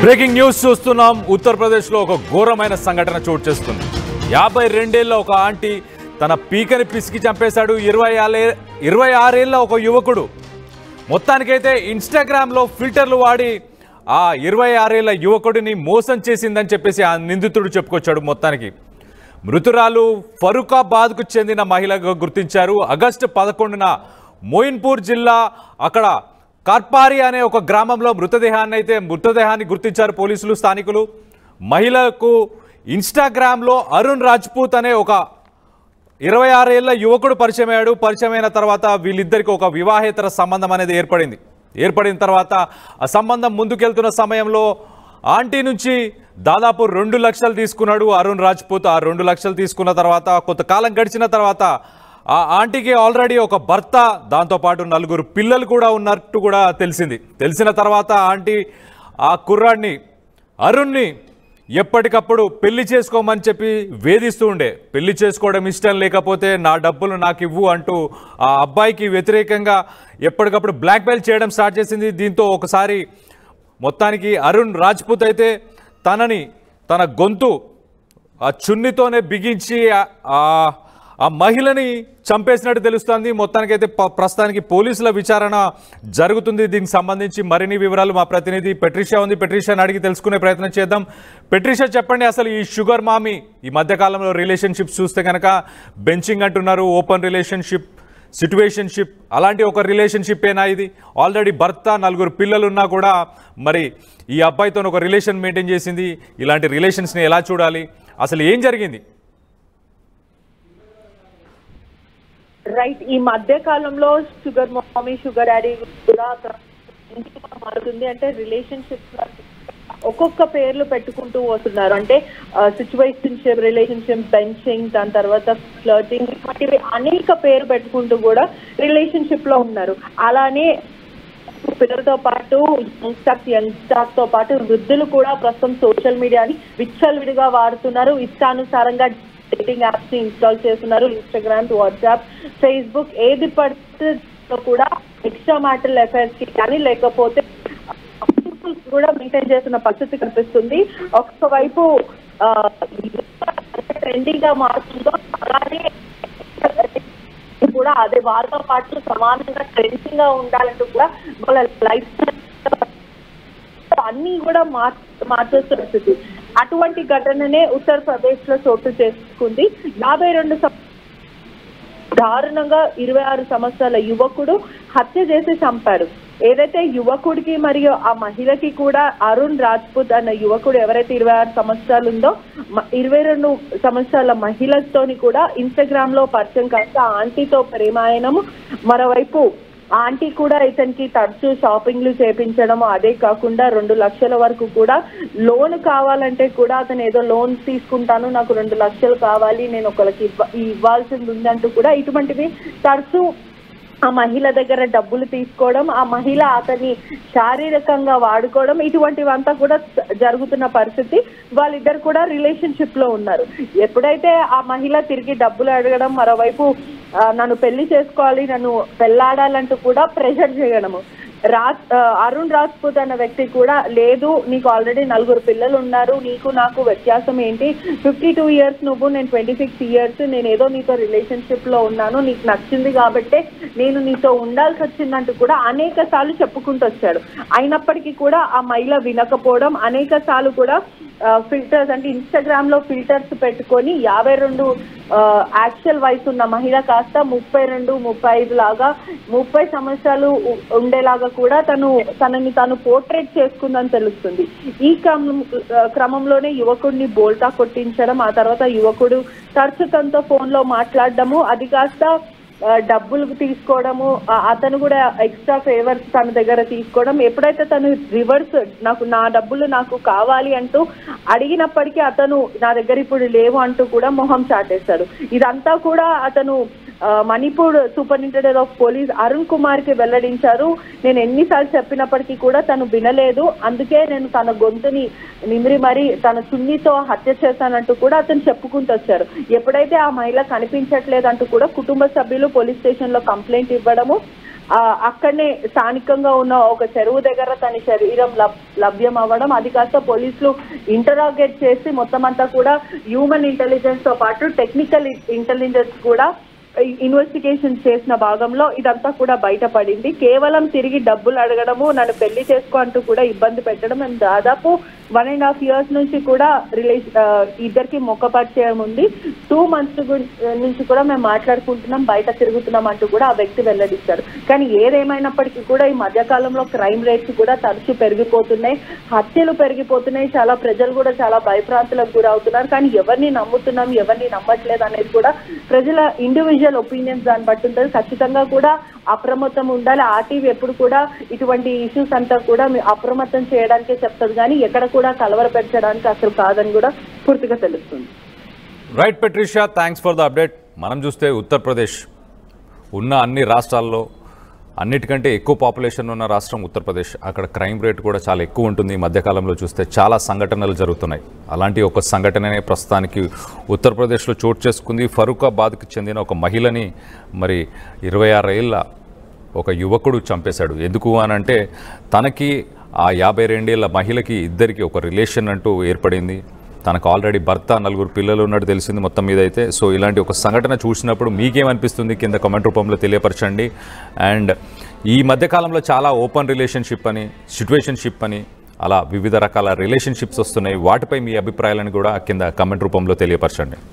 Breaking news చూస్తున్నాం. ఉత్తరప్రదేశ్లో ఒక ఘోరమైన సంఘటన చోటు చేసుకుంది. 52 ఏళ్ల ఒక ఆంటీ తన పీకని పిసికి చంపేశాడు 26 ఏళ్ల ఒక యువకుడు. మొత్తానికైతే ఇన్స్టాగ్రామ్లో ఫిల్టర్లు వాడి ఆ 26 ఏళ్ల యువకుడిని మోసం చేసిందని చెప్పేసి ఆ నిందితుడు చెప్పుకొచ్చాడు. మొత్తానికి మృతురాలు ఫరూఖాబాద్కు చెందిన మహిళగా గుర్తించారు. ఆగస్టు 11న మోయిన్పూర్ జిల్లా అక్కడ కార్పారి అనే ఒక గ్రామంలో మృతదేహాన్ని గుర్తించారు పోలీసులు, స్థానికులు. మహిళకు ఇన్స్టాగ్రామ్లో అరుణ్ రాజ్పూత్ అనే ఒక 26 ఏళ్ల యువకుడు పరిచయమైన తర్వాత వీళ్ళిద్దరికి ఒక వివాహేతర సంబంధం అనేది ఏర్పడిన తర్వాత ఆ సంబంధం ముందుకెళ్తున్న సమయంలో ఆంటీ నుంచి దాదాపు 2 లక్షలు తీసుకున్నాడు అరుణ్ రాజ్పూత్. ఆ 2 లక్షలు తీసుకున్న తర్వాత కొంతకాలం గడిచిన తర్వాత ఆ ఆంటీకి ఆల్రెడీ ఒక భర్త, దాంతోపాటు 4 పిల్లలు కూడా ఉన్నట్టు కూడా తెలిసిన తర్వాత ఆంటీ ఆ కుర్రాడిని అరుణ్ని ఎప్పటికప్పుడు పెళ్లి చేసుకోమని చెప్పి వేధిస్తూ ఉండే. పెళ్లి చేసుకోవడం ఇష్టం లేకపోతే నా డబ్బులు నాకు ఇవ్వు అంటూ ఆ అబ్బాయికి వ్యతిరేకంగా ఎప్పటికప్పుడు బ్లాక్మెయిల్ చేయడం స్టార్ట్ చేసింది. దీంతో ఒకసారి మొత్తానికి అరుణ్ రాజ్పూత్ అయితే తన గొంతు ఆ చున్నితోనే బిగించి ఆ మహిళని చంపేసినట్టు తెలుస్తోంది. మొత్తానికైతే ప్రస్తుతానికి పోలీసుల విచారణ జరుగుతుంది. దీనికి సంబంధించి మరిన్ని వివరాలు మా ప్రతినిధి పెట్రిషియా ఉంది. పెట్రిషియాని అడిగి తెలుసుకునే ప్రయత్నం చేద్దాం. పెట్రిషియా, చెప్పండి, అసలు ఈ షుగర్ మామీ ఈ మధ్యకాలంలో రిలేషన్షిప్స్ చూస్తే కనుక బెంచింగ్ అంటున్నారు, ఓపెన్ రిలేషన్షిప్, సిట్యువేషన్షిప్, అలాంటి ఒక రిలేషన్షిప్ ఏనా ఇది? ఆల్రెడీ భర్త, 4 పిల్లలు ఉన్నా కూడా మరి ఈ అబ్బాయితో ఒక రిలేషన్ మెయింటైన్ చేసింది. ఇలాంటి రిలేషన్స్ని ఎలా చూడాలి, అసలు ఏం జరిగింది? రైట్, ఈ మధ్య కాలంలో షుగర్ మామీ, షుగర్ డాడీ కూడా మారుతుంది. అంటే రిలేషన్షిప్ ఒక్కొక్క పేర్లు పెట్టుకుంటూ వస్తున్నారు. అంటే సిచ్యువేషన్షిప్, రిలేషన్షిప్, బెంచింగ్, దాని తర్వాత ఫ్లర్టింగ్, ఇటువంటివి అనేక పేరు పెట్టుకుంటూ కూడా రిలేషన్షిప్ లో ఉన్నారు. అలానే పిల్లలతో పాటు యంగ్స్టర్స్ తో పాటు వృద్ధులు కూడా ప్రస్తుతం సోషల్ మీడియాని విచ్చలవిడిగా వాడుతున్నారు. ఇష్టానుసారంగా డేటింగ్ యాప్స్ ని ఇన్స్టాల్ చేస్తున్నారు. ఇన్స్టాగ్రామ్, వాట్సాప్, ఫేస్బుక్, ఏది పడితే కూడా ఎక్స్ట్రా మ్యాటల్ అఫైర్స్ కి కానీ లేకపోతే కూడా మెయింటైన్ చేస్తున్న పరిస్థితి కనిపిస్తుంది. ఒకవైపు ట్రెండింగ్ గా మారుతుందో అలానే కూడా అదే వాళ్ళతో పాటు సమానంగా ట్రెండింగ్ గా ఉండాలంటూ కూడా వాళ్ళ లైఫ్ అన్ని కూడా మార్చేస్తున్న పరిస్థితి. అటువంటి ఘటననే ఉత్తరప్రదేశ్ లో చోటు చేసుకుంది. 52 దారుణంగా 26 సంవత్సరాల యువకుడు హత్య చేసి చంపాడు. ఏదైతే యువకుడికి మరియు ఆ మహిళకి కూడా అరుణ్ రాజ్పూత్ అన్న యువకుడు ఎవరైతే 26 సంవత్సరాలు ఉందో 22 సంవత్సరాల మహిళతోని కూడా ఇన్స్టాగ్రామ్ లో పరిచయం కాస్త ఆంటీతో ప్రేమాయణము. మరోవైపు ఆంటీ కూడా ఇతనికి తరచూ షాపింగ్లు చేపించడం, అదే కాకుండా 2 లక్షల వరకు కూడా లోన్ కావాలంటే కూడా అతను ఏదో లోన్ తీసుకుంటాను, నాకు 2 లక్షలు కావాలి, నేను ఒకరికి ఇవ్వాల్సింది ఉందంటూ కూడా ఇటువంటివి తరచూ ఆ మహిళ దగ్గర డబ్బులు తీసుకోవడం, ఆ మహిళ అతన్ని శారీరకంగా వాడుకోవడం, ఇటువంటివంతా కూడా జరుగుతున్న పరిస్థితి. వాళ్ళిద్దరు కూడా రిలేషన్షిప్ లో ఉన్నారు. ఎప్పుడైతే ఆ మహిళ తిరిగి డబ్బులు అడగడం, మరోవైపు నన్ను పెళ్లి చేసుకోవాలి, నన్ను పెళ్లాడాలంటూ కూడా ప్రెషర్ చేయడము. అరుణ్ రాజ్పూత్ అన్న వ్యక్తి కూడా లేదు, నీకు ఆల్రెడీ 4 పిల్లలు ఉన్నారు, నీకు నాకు వ్యత్యాసం ఏంటి, 52 ఇయర్స్ నువ్వు, నేను 26 ఇయర్స్, నేను ఏదో నీతో రిలేషన్షిప్ లో ఉన్నాను, నీకు నచ్చింది కాబట్టే నేను నీతో ఉండాల్సి వచ్చిందంటూ కూడా అనేక సార్లు చెప్పుకుంటూ వచ్చాడు. అయినప్పటికీ కూడా ఆ మహిళ వినకపోవడం, అనేక సార్లు కూడా ఫిల్టర్స్ అంటే ఇన్స్టాగ్రామ్ లో ఫిల్టర్స్ పెట్టుకొని 52 యాక్చువల్ వయసు ఉన్న మహిళ కాస్త 32, 35 లాగా 30 సంవత్సరాలు ఉండేలాగా కూడా తనని తాను పోర్ట్రేట్ చేసుకుందని తెలుస్తుంది. ఈ క్రమంలోనే యువకుడిని బోల్తా కొట్టించడం, ఆ తర్వాత యువకుడు తరచు తనతో ఫోన్ లో మాట్లాడడము, అది కాస్త డబ్బులు తీసుకోవడము, అతను కూడా ఎక్స్ట్రా ఫేవర్స్ తన దగ్గర తీసుకోవడం. ఎప్పుడైతే తను రివర్స్ నా డబ్బులు నాకు కావాలి అంటూ అడిగినప్పటికీ అతను నా దగ్గర ఇప్పుడు లేవు అంటూ కూడా మొహం చాటేశాడు. ఇదంతా కూడా అతను Manipur superintendent of police Arun Kumar కి వెల్లడించారు. నేను ఎన్నిసార్లు చెప్పినప్పటికీ కూడా తను వినలేదు, అందుకే నేను తన గొంతుని నిమిరి మరి తన చున్నీతో హత్య చేశానంటూ కూడా అతను చెప్పుకుంటూ వచ్చారు. ఎప్పుడైతే ఆ మహిళ కనిపించట్లేదంటూ కూడా కుటుంబ సభ్యులు పోలీస్ స్టేషన్ లో కంప్లైంట్ ఇవ్వడము, అక్కడనే స్థానికంగా ఉన్న ఒక చెరువు దగ్గర తన శరీరం లభ్యం అవ్వడం, అది కాస్త పోలీసులు ఇంటరాగేట్ చేసి మొత్తం అంతా కూడా హ్యూమన్ ఇంటెలిజెన్స్ తో పాటు టెక్నికల్ ఇంటెలిజెన్స్ కూడా ఇన్వెస్టిగేషన్ చేసిన భాగంలో ఇదంతా కూడా బయటపడింది. కేవలం తిరిగి డబ్బులు అడగడము, నన్ను పెళ్లి చేసుకో అంటూ కూడా ఇబ్బంది పెట్టడం, అండ్ దాదాపు 1.5 years నుంచి కూడా ఇద్దరికి మొక్క పరిచయం ఉంది. 2 months నుంచి కూడా మేము మాట్లాడుకుంటున్నాం, బయట తిరుగుతున్నాం అంటూ కూడా ఆ వ్యక్తి వెల్లడిస్తారు. కానీ ఏదేమైనప్పటికీ కూడా ఈ మధ్యకాలంలో క్రైమ్ రేట్స్ కూడా తరచూ పెరిగిపోతున్నాయి, హత్యలు పెరిగిపోతున్నాయి, చాలా ప్రజలు కూడా చాలా భయప్రాంతులకు గురవుతున్నారు. కానీ ఎవరిని నమ్ముతున్నాం, ఎవరిని నమ్మట్లేదు అనేది కూడా ప్రజల ఇండివిజువల్ ఒపీనియన్స్ దాన్ని బట్టి ఉంటుంది. ఖచ్చితంగా కూడా అప్రమత్తం ఉండాలి. ఆర్టీవీ ఎప్పుడు కూడా ఇటువంటి ఇష్యూస్ అంతా కూడా అప్రమత్తం చేయడానికే చెప్తుంది, కానీ ఎక్కడ కూడా కలవరపెట్టడానికి అసలు కాదని కూడా పూర్తిగా తెలుస్తుంది. Right Patricia, thanks for the update. మనం చూస్తే ఉత్తరప్రదేశ్ ఉన్న అన్ని రాష్ట్రాల్లో అన్నిటికంటే ఎక్కువ పాపులేషన్ ఉన్న రాష్ట్రం ఉత్తరప్రదేశ్. అక్కడ క్రైమ్ రేట్ కూడా చాలా ఎక్కువ ఉంటుంది. ఈ మధ్యకాలంలో చూస్తే చాలా సంఘటనలు జరుగుతున్నాయి. అలాంటి ఒక సంఘటననే ప్రస్తుతానికి ఉత్తరప్రదేశ్లో చోటు చేసుకుంది. ఫరూఖాబాద్కి చెందిన ఒక మహిళని మరి 26 ఏళ్ళ ఒక యువకుడు చంపేశాడు. ఎందుకు అనంటే తనకి ఆ 52 ఏళ్ళ మహిళకి ఇద్దరికి ఒక రిలేషన్ అంటూ ఏర్పడింది. తనకు ఆల్రెడీ భర్త, 4 పిల్లలు ఉన్నట్టు తెలిసింది మొత్తం మీద అయితే. సో ఇలాంటి ఒక సంఘటన చూసినప్పుడు మీకేమనిపిస్తుంది కింద కామెంట్ రూపంలో తెలియపరచండి. అండ్ ఈ మధ్యకాలంలో చాలా ఓపెన్ రిలేషన్షిప్ అని, సిట్యుయేషన్షిప్ అని, అలా వివిధ రకాల రిలేషన్షిప్స్ వస్తున్నాయి. వాటిపై మీ అభిప్రాయాలను కూడా కింద కామెంట్ రూపంలో తెలియపరచండి.